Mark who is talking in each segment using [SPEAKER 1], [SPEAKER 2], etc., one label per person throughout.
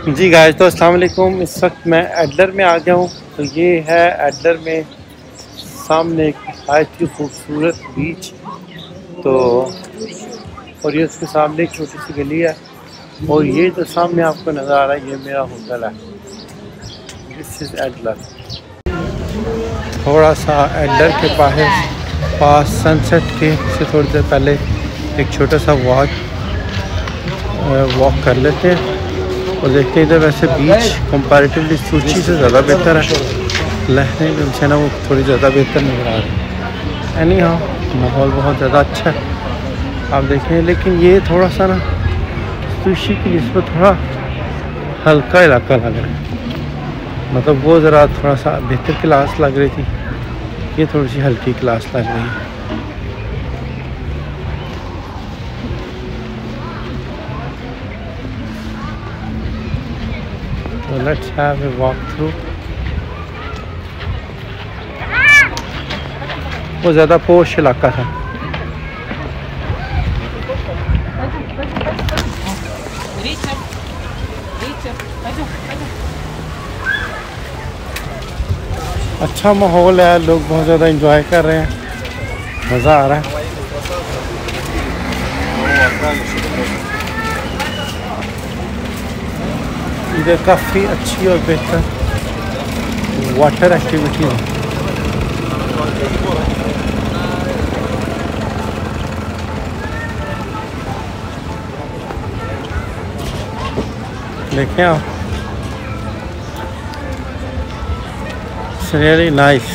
[SPEAKER 1] जी guys, तो अस्सलाम वालेकुम। इस वक्त मैं एडलर में आ गया हूँ। तो ये है एडलर में सामने एक बहुत ही खूबसूरत बीच। तो और ये उसके सामने एक छोटी सी गली है और ये जो सामने आपको नज़र आ रहा है ये मेरा होटल है। This is Adler. थोड़ा सा एडलर के पास सनसेट के से थोड़ी देर पहले एक छोटा सा वॉक कर लेते हैं और देखते हैं। इधर वैसे बीच कंपैरेटिवली सूची से ज़्यादा बेहतर है। लहरें जो है ना वो थोड़ी ज़्यादा बेहतर नज़र आ रही है। एनी हाँ, माहौल बहुत ज़्यादा अच्छा है आप देखें। लेकिन ये थोड़ा सा ना सूची की निस्बत थोड़ा हल्का इलाका लग रहा है। मतलब वो ज़रा थोड़ा सा बेहतर क्लास लग रही थी, ये थोड़ी सी हल्की क्लास लग रही है। तो let's have a walk through. वो ज़्यादा पोश इलाका था। अच्छा माहौल है, लोग बहुत ज़्यादा एंजॉय कर रहे हैं, मज़ा आ रहा है। इधर काफ़ी अच्छी और बेहतर वाटर एक्टिविटी है। देखें आप, इट्स रियली नाइस।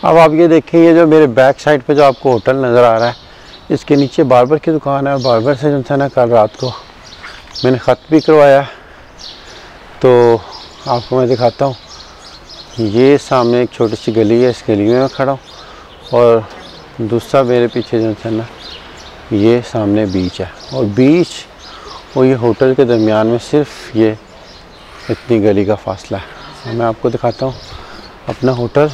[SPEAKER 1] अब आप ये देखें, ये जो मेरे बैक साइड पे जो आपको होटल नज़र आ रहा है, इसके नीचे बार्बर की दुकान है। और बार्बर से जो है ना कल रात को मैंने ख़त भी करवाया, तो आपको मैं दिखाता हूँ। ये सामने एक छोटी सी गली है, इस गली में मैं खड़ा हूँ, और दूसरा मेरे पीछे जो है ना ये सामने बीच है, और बीच और ये होटल के दरमियान में सिर्फ ये इतनी गली का फासला है। मैं आपको दिखाता हूँ अपना होटल।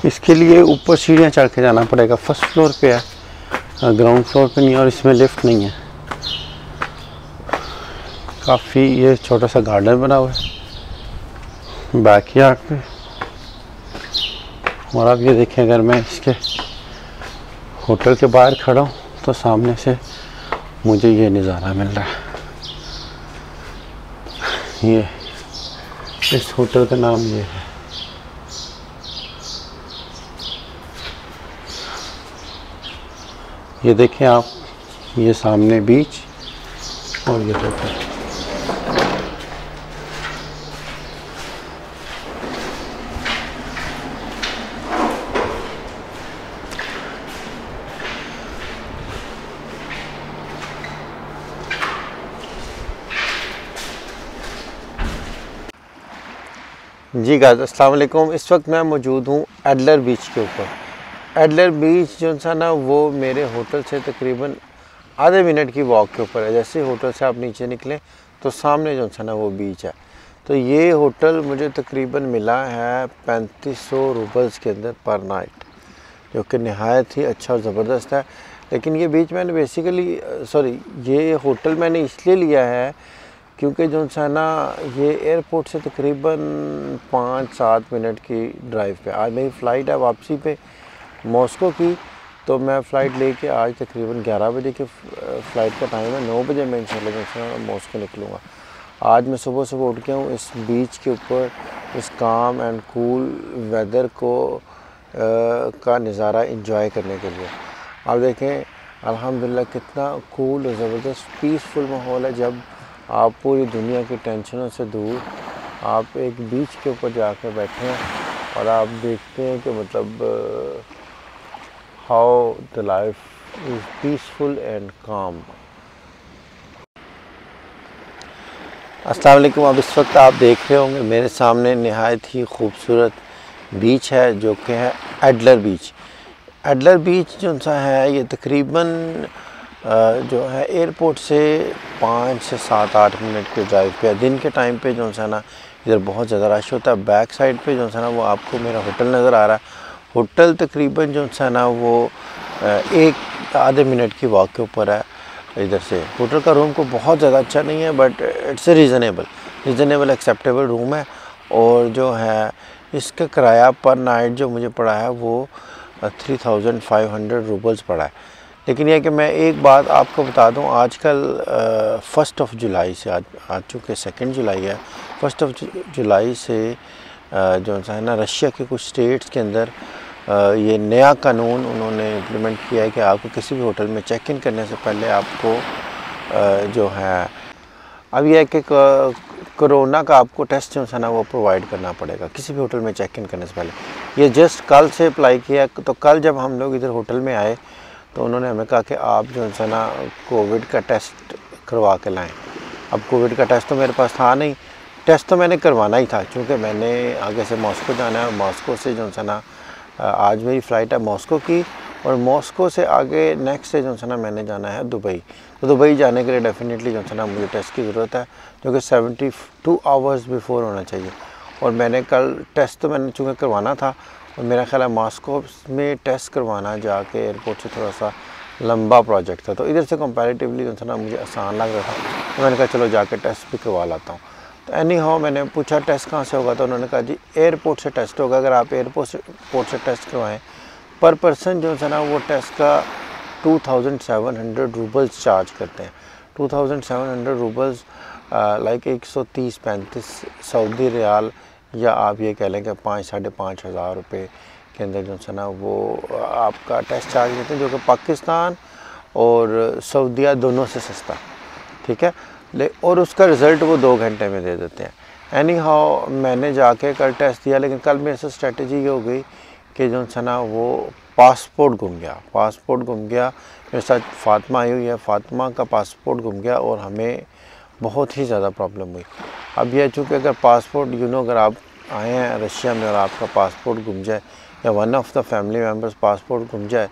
[SPEAKER 1] इसके लिए ऊपर सीढ़ियाँ चढ़ के जाना पड़ेगा, फर्स्ट फ्लोर पे है, ग्राउंड फ्लोर पे नहीं है, और इसमें लिफ्ट नहीं है। काफ़ी ये छोटा सा गार्डन बना हुआ है बैकयार्ड पे। और आप ये देखें, अगर मैं इसके होटल के बाहर खड़ा हूँ तो सामने से मुझे ये नज़ारा मिल रहा है। ये इस होटल का नाम ये है। ये देखें आप, ये सामने बीच और ये होटल। जी गाइस, अस्सलाम वालेकुम। इस वक्त मैं मौजूद हूँ एडलर बीच के ऊपर। एडलर बीच जो सा ना वो मेरे होटल से तकरीबन आधे मिनट की वॉक के ऊपर है। जैसे होटल से आप नीचे निकलें तो सामने जो सा ना वो बीच है। तो ये होटल मुझे तकरीबन मिला है 3500 रूबल्स के अंदर पर नाइट, जो कि नहायत ही अच्छा और ज़बरदस्त है। लेकिन ये बीच मैंने ये होटल मैंने इसलिए लिया है क्योंकि जो सा ना ये एयरपोर्ट से तकरीबन 5-7 मिनट की ड्राइव पे। आज मेरी फ़्लाइट है वापसी पे मॉस्को की, तो मैं फ़्लाइट लेके आज तकरीबन 11 बजे की फ़्लाइट का टाइम है। 9 बजे मैं इंशाल्लाह मॉस्को निकलूँगा। आज मैं सुबह सुबह उठ गया हूँ इस बीच के ऊपर, इस काम एंड कूल वेदर को का नज़ारा एंजॉय करने के लिए। आप देखें अल्हम्दुलिल्लाह कितना कूल और ज़बरदस्त पीसफुल माहौल है। जब आप पूरी दुनिया की टेंशनों से दूर आप एक बीच के ऊपर जाकर बैठे हैं और आप देखते हैं कि मतलब how the life is peaceful and काम। अस्सलाम वालेकुम। अब इस वक्त आप देख रहे होंगे मेरे सामने नहायत ही खूबसूरत बीच है, जो कि है एडलर बीच। एडलर बीच जो सा है ये तकरीबन जो है एयरपोर्ट से 5 से 7-8 मिनट के ड्राइव पे है। दिन के टाइम पे जो सा ना इधर बहुत ज़्यादा रश होता है। बैक साइड पे जो सा ना वो आपको मेरा होटल नज़र आ रहा है। होटल तकरीबन जो सा ना वो एक आधे मिनट की वॉक के ऊपर है इधर से। होटल का रूम को बहुत ज़्यादा अच्छा नहीं है, but it's reasonable acceptable room है। और जो है इसका किराया पर नाइट जो मुझे पड़ा है वो 3500 रूबल्स पड़ा है। लेकिन यह कि मैं एक बात आपको बता दूं, आजकल 1 जुलाई से आज चूँकि 2 जुलाई है, 1 जुलाई से जो है ना रशिया के कुछ स्टेट्स के अंदर ये नया कानून उन्होंने इम्प्लीमेंट किया है कि आपको किसी भी होटल में चेक इन करने से पहले आपको जो है अब यह है कि कोरोना का आपको टेस्ट जो है ना वो प्रोवाइड करना पड़ेगा किसी भी होटल में चेक इन करने से पहले। ये जस्ट कल से अप्लाई किया। तो कल जब हम लोग इधर होटल में आए तो उन्होंने हमें कहा कि आप जो है ना कोविड का टेस्ट करवा के लाएँ। अब कोविड का टेस्ट तो मेरे पास था नहीं, टेस्ट तो मैंने करवाना ही था क्योंकि मैंने आगे से मॉस्को जाना है। और मॉस्को से जो है ना आज मेरी फ़्लाइट है मॉस्को की, और मॉस्को से आगे नेक्स्ट डे जो है ना मैंने जाना है दुबई। तो दुबई जाने के लिए डेफिनेटली जो है ना मुझे टेस्ट की ज़रूरत है, जो कि 72 आवर्स बिफोर होना चाहिए। और मैंने कल टेस्ट तो मैंने चूँकि करवाना था, और मेरा ख्याल है मॉस्को में टेस्ट करवाना जाके एयरपोर्ट से थोड़ा सा लंबा प्रोजेक्ट था, तो इधर से कंपैरेटिवली जो है ना मुझे आसान लग रहा था। तो मैंने कहा चलो जाके टेस्ट भी करवा लाता हूँ। तो एनी हाउ मैंने पूछा टेस्ट कहाँ से होगा, तो उन्होंने कहा जी एयरपोर्ट से टेस्ट होगा। अगर आप एयरपोर्ट से टेस्ट करवाएं पर पर्सन जो है ना वो टेस्ट का 2700 रूबल्स चार्ज करते हैं। 2700 रूबल्स लाइक 130-135 सऊदी रियाल, या आप ये कह लें कि 5-5.5 हज़ार रुपये के अंदर जो है ना वो आपका टेस्ट चार्ज लेते हैं, जो कि पाकिस्तान और सऊदीया दोनों से सस्ता, ठीक है। और उसका रिज़ल्ट वो 2 घंटे में दे देते हैं। एनी हाउ मैंने जाके कल टेस्ट दिया, लेकिन कल मेरे से स्ट्रेटजी ये हो गई कि जो है ना वो पासपोर्ट गुम गया। मेरे साथ फ़ातिमा आई हुई है, फ़ातिमा का पासपोर्ट गुम गया और हमें बहुत ही ज़्यादा प्रॉब्लम हुई। अब यह चूँकि अगर पासपोर्ट अगर आप आए हैं रशिया में और आपका पासपोर्ट गुम जाए या one of the family members passport गुम जाए,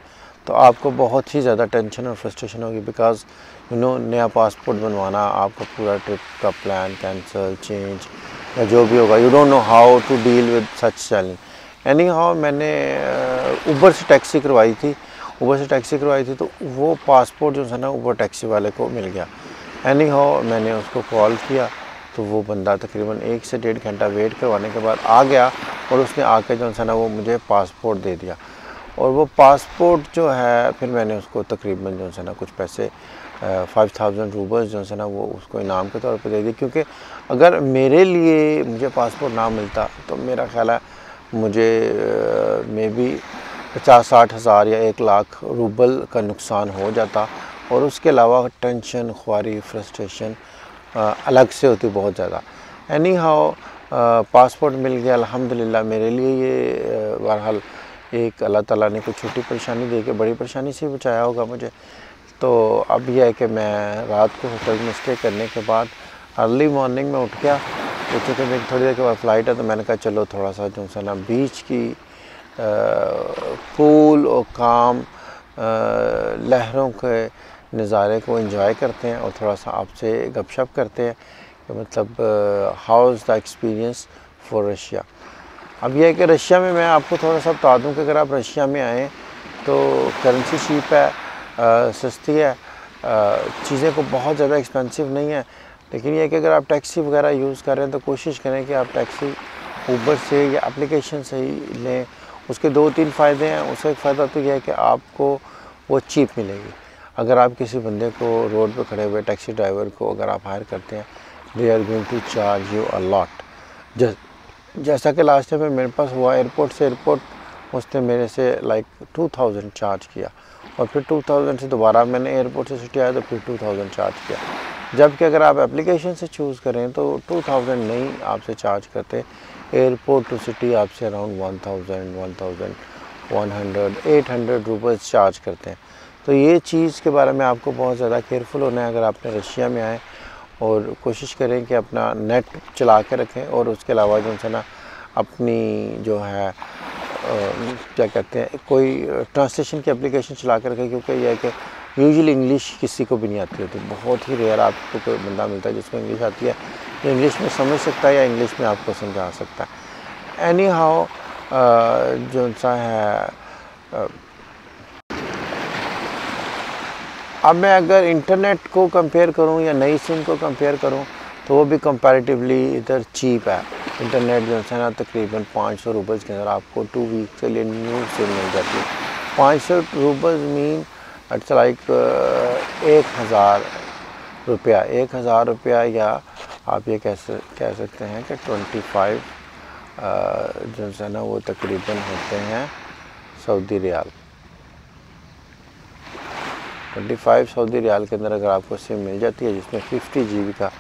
[SPEAKER 1] तो आपको बहुत ही ज़्यादा टेंशन और फ्रस्ट्रेशन होगी, बिकॉज़ नया पासपोर्ट बनवाना, आपका पूरा ट्रिप का प्लान कैंसिल, चेंज या जो भी होगा, you don't know how to deal with such challenge. Anyhow मैंने उबर से टैक्सी करवाई थी, तो वो पासपोर्ट जो है ना उबर टैक्सी वाले को मिल गया। एनी हाउ मैंने उसको कॉल किया, तो वो बंदा तकरीबन 1 से 1.5 घंटा वेट करवाने के बाद आ गया और उसने आके जो है ना वो मुझे पासपोर्ट दे दिया। और वो पासपोर्ट जो है फिर मैंने उसको तकरीबन जो है ना कुछ पैसे 5000 रूबल्स जो है ना वो उसको इनाम के तौर पे दे दिए, क्योंकि अगर मुझे पासपोर्ट ना मिलता तो मेरा ख्याल है मुझे मे बी 50-60 हज़ार या 1 लाख रूबल का नुकसान हो जाता, और उसके अलावा टेंशन, ख्वारी, फ्रस्ट्रेशन अलग से होती बहुत ज़्यादा। एनी हाउ पासपोर्ट मिल गया अल्हम्दुलिल्लाह। मेरे लिए ये बहरहाल एक अल्लाह ताला ने कोई छोटी परेशानी दे के बड़ी परेशानी से बचाया होगा मुझे। तो अब यह है कि मैं रात को होटल में स्टे करने के बाद अर्ली मॉर्निंग में उठ गया, तो चूँकि मेरी थोड़ी देर के बाद फ़्लाइट है, तो मैंने कहा चलो थोड़ा सा जो है ना बीच की कूल और काम लहरों के नज़ारे को एंजॉय करते हैं और थोड़ा सा आपसे गपशप करते हैं कि मतलब how is the experience for Russia. अब यह है कि रशिया में मैं आपको थोड़ा सा बता दूं कि अगर आप रशिया में आएँ तो करेंसी चीप है, सस्ती है, चीज़ें को बहुत ज़्यादा एक्सपेंसिव नहीं है। लेकिन यह है कि अगर आप टैक्सी वगैरह यूज़ कर रहे हैं तो कोशिश करें कि आप टैक्सी ऊबर से या एप्लीकेशन से ही लें। उसके 2-3 फ़ायदे हैं। उसका एक फ़ायदा तो यह है कि आपको वो चीप मिलेगी। अगर आप किसी बंदे को रोड पे खड़े हुए टैक्सी ड्राइवर को अगर आप हायर करते हैं, they are going to charge you a lot. जैसा कि लास्ट टाइम मेरे पास हुआ एयरपोर्ट से एयरपोर्ट, उसने मेरे से लाइक 2000 चार्ज किया, और फिर 2000 से दोबारा मैंने एयरपोर्ट से सिटी आया तो फिर 2000 चार्ज किया। जबकि अगर आप एप्लीकेशन से चूज़ करें तो 2000 नहीं आपसे चार्ज करते, एयरपोर्ट टू सिटी आपसे अराउंड 800 रूपीज़ चार्ज करते हैं। तो ये चीज़ के बारे में आपको बहुत ज़्यादा केयरफुल होना है अगर आपने रशिया में आए, और कोशिश करें कि अपना नेट चला के रखें, और उसके अलावा जो है ना अपनी जो है क्या कहते हैं कोई ट्रांसलेशन की एप्लीकेशन चला के रखें, क्योंकि यह है कि यूजुअली इंग्लिश किसी को भी नहीं आती होती। बहुत ही रेयर आपको कोई बंदा मिलता है जिसको इंग्लिश आती है, जो इंग्लिश में समझ सकता है या इंग्लिश में आपको समझा सकता है। एनी हाउ जो सा है अब मैं अगर इंटरनेट को कंपेयर करूं या नई सिम को कंपेयर करूं तो वो भी कंपैरेटिवली इधर चीप है। इंटरनेट जो है ना तकरीबन 500 रूपीज़ के अंदर आपको 2 वीक के लिए न्यू सिम मिल जाती है। 500 रूपीज़ मीन इट्स लाइक 1000 रुपया, 1000 रुपया, या आप ये कह सकते हैं कि 25 जो है ना वो तकरीबन होते हैं सऊदी रियाल। 25 सऊदी रियाल के अंदर अगर आपको सिम मिल जाती है जिसमें 50 GB का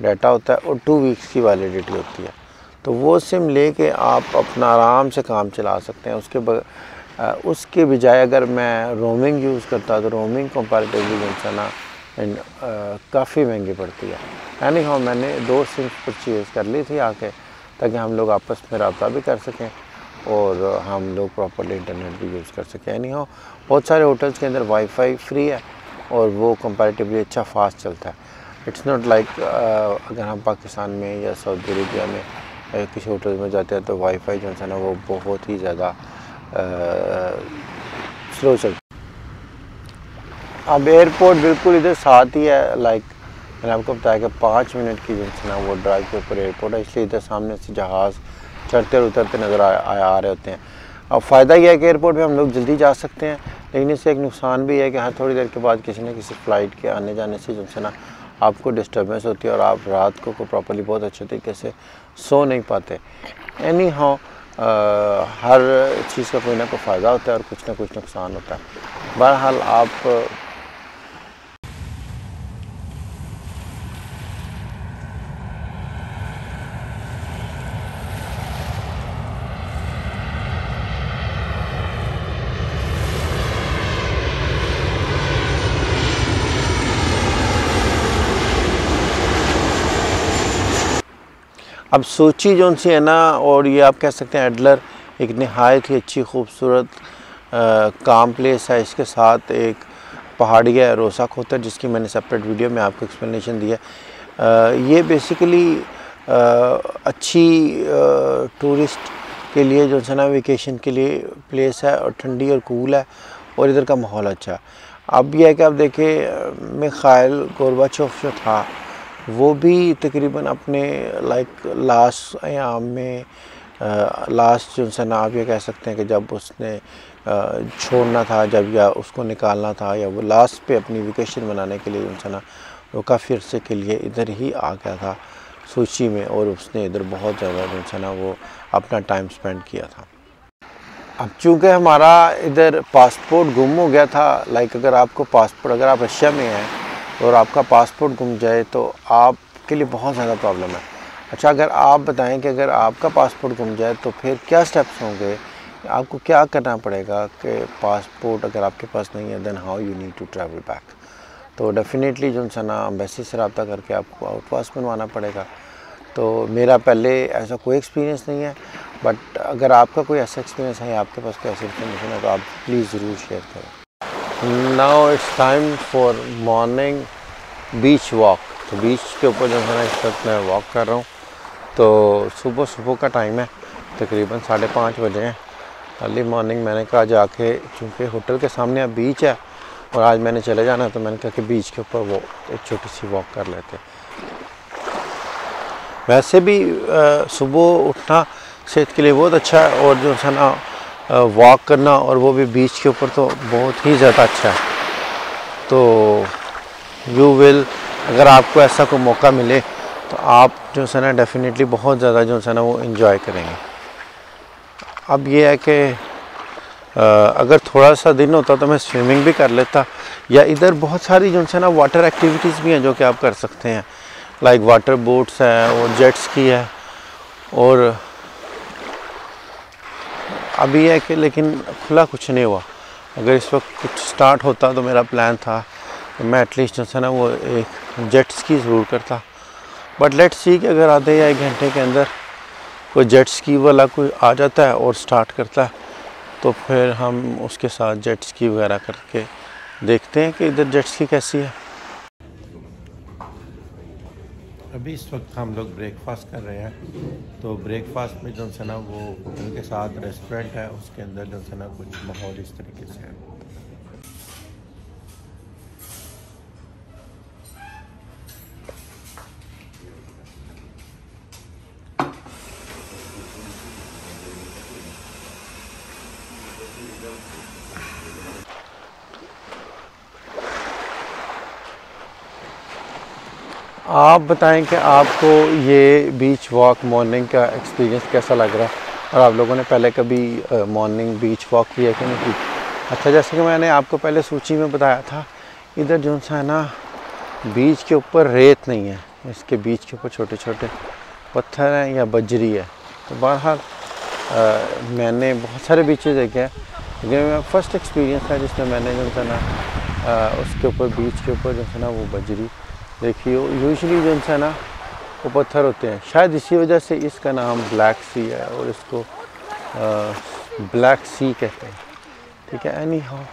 [SPEAKER 1] डाटा होता है और 2 वीक्स की वैलिडिटी होती है, तो वो सिम लेके आप अपना आराम से काम चला सकते हैं। उसके बजाय अगर मैं रोमिंग यूज़ करता तो रोमिंग कंपैरेटिवली जो है ना काफ़ी महंगी पड़ती है। यानी हाँ मैंने 2 सिम परचेज़ कर ली थी आके, ताकि हम लोग आपस में रब्ता भी कर सकें और हम लोग प्रॉपर्ली इंटरनेट भी यूज़ कर सकें। यानी हाँ बहुत सारे होटल्स के अंदर वाईफाई फ्री है और वो कंपैरेटिवली अच्छा फास्ट चलता है। इट्स नॉट लाइक अगर हम पाकिस्तान में या सऊदी अरेबिया में किसी होटल में जाते हैं तो वाईफाई जो है ना वो बहुत ही ज़्यादा स्लो चलता है। अब एयरपोर्ट बिल्कुल इधर साथ ही है, लाइक मैंने आपको बताया कि 5 मिनट की जो है ना वो ड्राइव के ऊपर एयरपोर्ट है, इसलिए इधर सामने से जहाज़ चढ़ते और उतरते नज़र आ रहे होते हैं। अब फ़ायदा यह है कि एयरपोर्ट पे हम लोग जल्दी जा सकते हैं, लेकिन इससे एक नुकसान भी है कि हर थोड़ी देर के बाद किसी न किसी फ़्लाइट के आने जाने से जो है ना आपको डिस्टर्बेंस होती है और आप रात को प्रॉपर्ली बहुत अच्छे तरीके से सो नहीं पाते। एनी हाउ हर चीज़ का कोई ना कोई फ़ायदा होता है और कुछ ना कुछ नुकसान होता है। बहरहाल आप अब सोची जो सी है ना, और ये आप कह सकते हैं एडलर एक नहायत ही अच्छी खूबसूरत काम प्लेस है। इसके साथ एक पहाड़ी है रोसा खोतर, जिसकी मैंने सेपरेट वीडियो में आपको एक्सप्लेनेशन दी है। ये बेसिकली अच्छी टूरिस्ट के लिए जो है ना वेकेशन के लिए प्लेस है और ठंडी और कूल है और इधर का माहौल अच्छा है। अब यह है कि आप देखें मिखाइल गोर्बाचोव जो था वो भी तकरीबन अपने लास्ट अयाम में लास्ट जो है ना आप ये कह सकते हैं कि जब उसने छोड़ना था जब या उसको निकालना था या वो लास्ट पे अपनी वेकेशन मनाने के लिए जो है ना वो काफ़ी अरसे के लिए इधर ही आ गया था सोची में, और उसने इधर बहुत ज़्यादा जो है ना वो अपना टाइम स्पेंड किया था। अब चूँकि हमारा इधर पासपोर्ट गुम हो गया था, अगर आपको पासपोर्ट अगर आप रशिया में हैं और आपका पासपोर्ट गुम जाए तो आपके लिए बहुत ज़्यादा प्रॉब्लम है। अच्छा, अगर आप बताएं कि अगर आपका पासपोर्ट गुम जाए तो फिर क्या स्टेप्स होंगे, आपको क्या करना पड़ेगा कि पासपोर्ट अगर आपके पास नहीं है then how you need to travel back. तो डेफिनेटली जो है ना एम्बेसी से रब्ता करके आपको आउट पास बनवाना पड़ेगा। तो मेरा पहले ऐसा कोई एक्सपीरियंस नहीं है, बट अगर आपका कोई ऐसा एक्सपीरियंस है, आपके पास कोई ऐसी इन्फॉर्मेशन है तो आप प्लीज़ ज़रूर शेयर करें। Now it's time for morning beach walk. तो बीच के ऊपर जो है ना इस वक्त मैं वॉक कर रहा हूँ। तो सुबह का टाइम है, तकरीबन 5:30 बजे हैं। अर्ली मॉर्निंग मैंने कहा जाके, चूँकि होटल के सामने अब बीच है और आज मैंने चले जाना है तो मैंने कहा कि बीच के ऊपर वो एक छोटी सी वॉक कर लेते। वैसे भी सुबह उठना सेहत के लिए बहुत अच्छा है और जो है ना वॉक करना और वो भी बीच के ऊपर तो बहुत ही ज़्यादा अच्छा है। तो यू विल, अगर आपको ऐसा कोई मौका मिले तो आप जो है ना डेफिनेटली बहुत ज़्यादा जो है ना वो इन्जॉय करेंगे। अब ये है कि अगर थोड़ा सा दिन होता तो मैं स्विमिंग भी कर लेता, या इधर बहुत सारी जो है ना वाटर एक्टिविटीज़ भी हैं जो कि आप कर सकते हैं, लाइक वाटर बोट्स हैं और जेट स्की है। और अभी है कि लेकिन खुला कुछ नहीं हुआ। अगर इस वक्त कुछ स्टार्ट होता तो मेरा प्लान था कि मैं एटलीस्ट जो है ना वो एक जेट स्की ज़रूर करता, बट लेट्स सी कि अगर आधे या 1 घंटे के अंदर कोई जेट स्की वाला कोई आ जाता है और स्टार्ट करता है तो फिर हम उसके साथ जेट स्की वगैरह करके देखते हैं कि इधर जेट स्की कैसी है। अभी इस वक्त हम लोग ब्रेकफास्ट कर रहे हैं। तो ब्रेकफास्ट में जो है ना वो होटल के साथ रेस्टोरेंट है, उसके अंदर जो है ना कुछ माहौल इस तरीके से है। आप बताएं कि आपको ये बीच वॉक मॉर्निंग का एक्सपीरियंस कैसा लग रहा है, और आप लोगों ने पहले कभी मॉर्निंग बीच वॉक किया कि नहीं की। अच्छा, जैसे कि मैंने आपको पहले सूची में बताया था, इधर जो है ना बीच के ऊपर रेत नहीं है, इसके बीच के ऊपर छोटे छोटे पत्थर हैं या बजरी है। तो बहरहाल मैंने बहुत सारे बीचेस देखे हैं, लेकिन मेरा फर्स्ट एक्सपीरियंस था जिसमें मैंने जो है ना उसके ऊपर बीच के ऊपर जो है ना वो बजरी देखिए। यूजुअली जो है ना वो पत्थर होते हैं, शायद इसी वजह से इसका नाम ब्लैक सी है और इसको ब्लैक सी कहते हैं। ठीक है, एनी हाउ